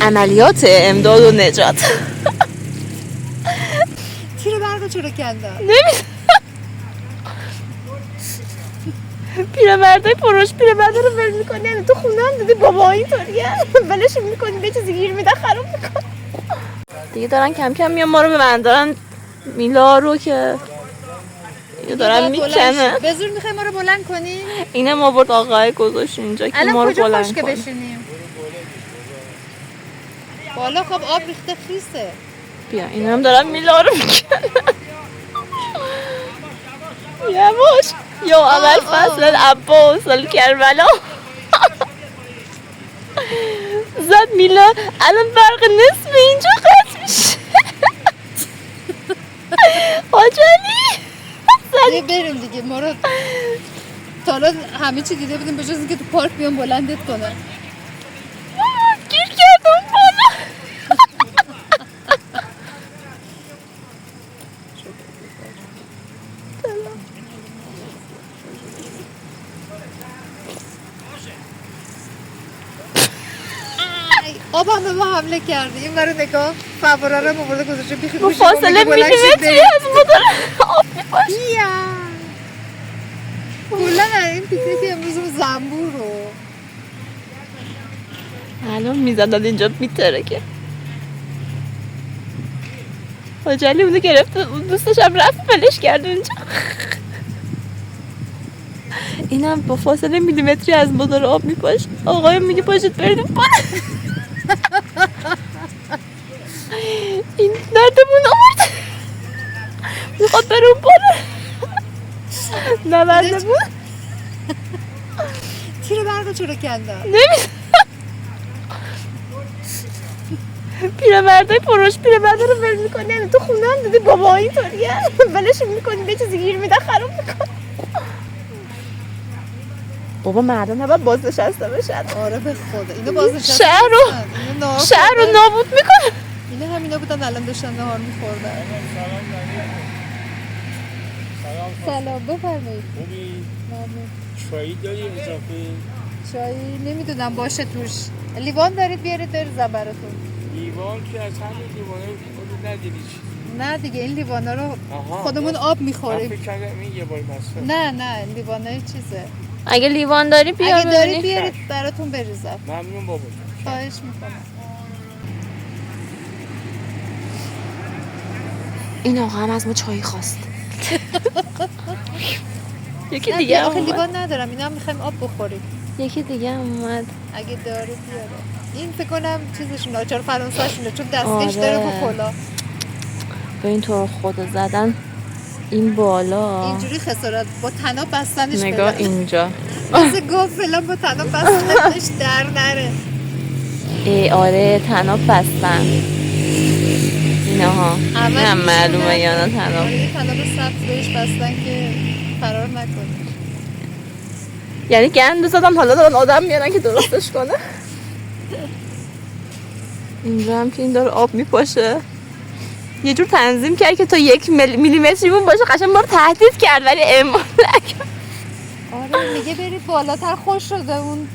عملیات امداد و نجات. تیر برقو چرا کندن؟ نمیدونم. پیرمردای پروش پیرمرد رو ول میکنی، یعنی تو خونه هم دیدی بابا اینطوریه ولش میکنی به چیزی گیر میده خراب میکنی دیگه. دارن کم کم میان ما رو ببندن میلا رو که دارن میکنه. به زور میخوای ما رو بلند کنی؟ اینه ما برد آقای گذاشت اینجا که ما رو بلند کنه. که بشینیم بالا؟ خب آب ریخته خیسه. بیا این هم دارن میلا رو میکنه. یواش یا اول فصل عباس کربلا زد میلا. الان برق نصف اینجا قطع میشه. آجالی دیگه بریم دیگه. ما رو تا حالا همه چی دیده بودیم به جز اینکه تو پارک بیان بلندت کنن. گیر کردم بالا. آب هم به ما حمله کرده. این برای نگاه فواره رو مورد گذاشته بیخی با فاصله میلیمتری از ما داره آب میپاشه. بیا کلا این پیکنیک امروز اون زنبور رو الان میزدن اینجا میترکه. حاجلی اونو گرفته دوستش هم رفت فلش کرد اونجا. اینم با فاصله میلیمتری از ما داره آب میپاشه. آقای میگه پاشید بریم بالا. این دردمون آورد میخواد بریم بالا. نبرده بود. تیر برقو چرا کندن؟ نمیدونم. پیرمردای پروش پیرمرد رو ول میکنی، یعنی تو خونه هم دیدی بابا اینطوریه ولش میکنی به چیزی گیر میده خراب میکنی. بابا مردم نباید بازنشسته بشن. آره به خدا اینو بازنشسته شهر رو نابود میکنه. اینا همینا بودن الان داشتن نهار میخوردن. سلام بفرمایید. خوبی؟ ممنون. چایی داری اضافه؟ چایی نمیدونم باشه توش. لیوان دارید بیارید بریزم براتون. لیوان که از همین لیوانه خودت ندیدی چی؟ نه دیگه این لیوانا رو خودمون آب میخوریم. من فکر کردم این یه بار مصرف. نه لیوانای چیزه. اگه لیوان داری بیار. اگه دارید بیارید براتون بریزم. ممنون بابا. خواهش میکنم. این آقا هم از ما چای خواست. یکی دیگه آخه لیوان ندارم. اینا هم میخوایم آب بخوریم. یکی دیگه اومد. اگه دارید بیاره. این فکر کنم چیزشون آچار فرانسه‌شونه چون دستکش داره با کلا. به این طور خدا زدن این بالا اینجوری خسارت با تناب بستنش. نگاه اینجا مثل گفت فلان با تناب بستنش در نره. آره تناب بستن اینها. هم معلومه یا نه تناب. آره یه تناب سبز بهش بستن که فرار نکنه. یعنی گند زدم حالا دارن آدم میارن که درستش کنه. اینجا هم که این داره آب میپاشه یه جور تنظیم کرد که تا 1 میلیمتریمون باشه. قشنگ ما رو تهدید کرد ولی اعمال نکرد. آره میگه برید بالاتر خوش شده اون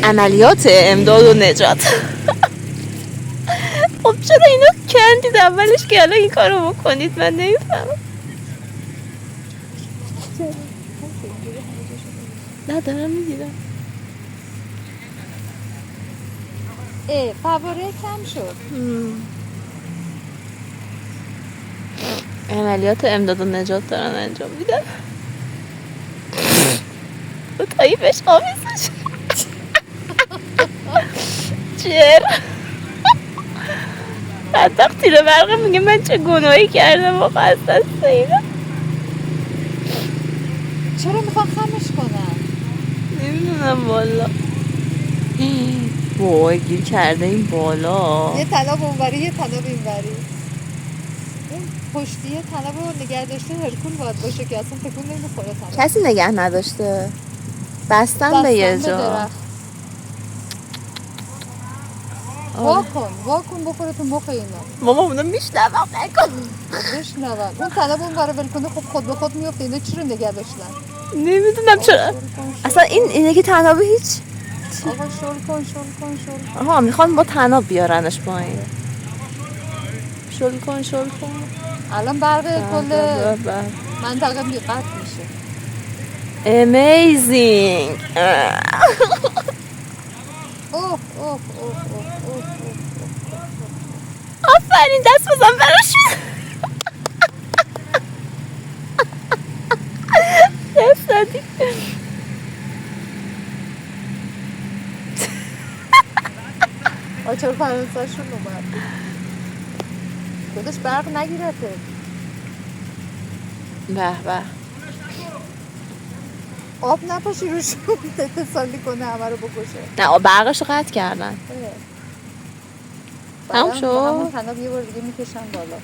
عملیات امداد و نجات. خب چرا اینو کندید اولش که الان این کارو بکنید؟ من نمیفهمم. نه دارم میگیرم. فواره کم شد. عملیات امداد و نجات دارن انجام میدن. تو تایفش آمیزش چرا؟ بدبخت تیر برقه میگه من چه گناهی کردم واقعا از دست اینا. چرا میخوام خمش کنم؟ نمیدونم والا. وای گیر کرده این بالا. یه تناب اونوری یه تناب اینوری. این پشتی تناب رو نگه داشته هرکول باید باشه که اصلا تکون نمیخوره تناب. کسی نگه نداشته. بستن به یه جا. واکن بخوره تو مخ اینا. ماما اونا میشنوم نکن. بشنوم. اون طلب اون برای ولکنه خب خود به خود میفته. اینا چی رو نگه داشتن؟ نمیدونم چرا. اصلا اینه که تنابه هیچ آقا شل کن. آها میخوان با تناب بیارنش پایین. شل کن. الان برق کل به. منطقه قطع میشه. Amazing. اوه. آفرین دست بزن براشون. دست دادی. آچار فرانسه‌شون اومد. خودش برق نگیرته. به. آب نپاشی روشون اتصالی کنه همه رو بکشه. نه برقش رو قطع کردن. تموم شد؟ همون تناب یه بار دیگه میکشن بالا.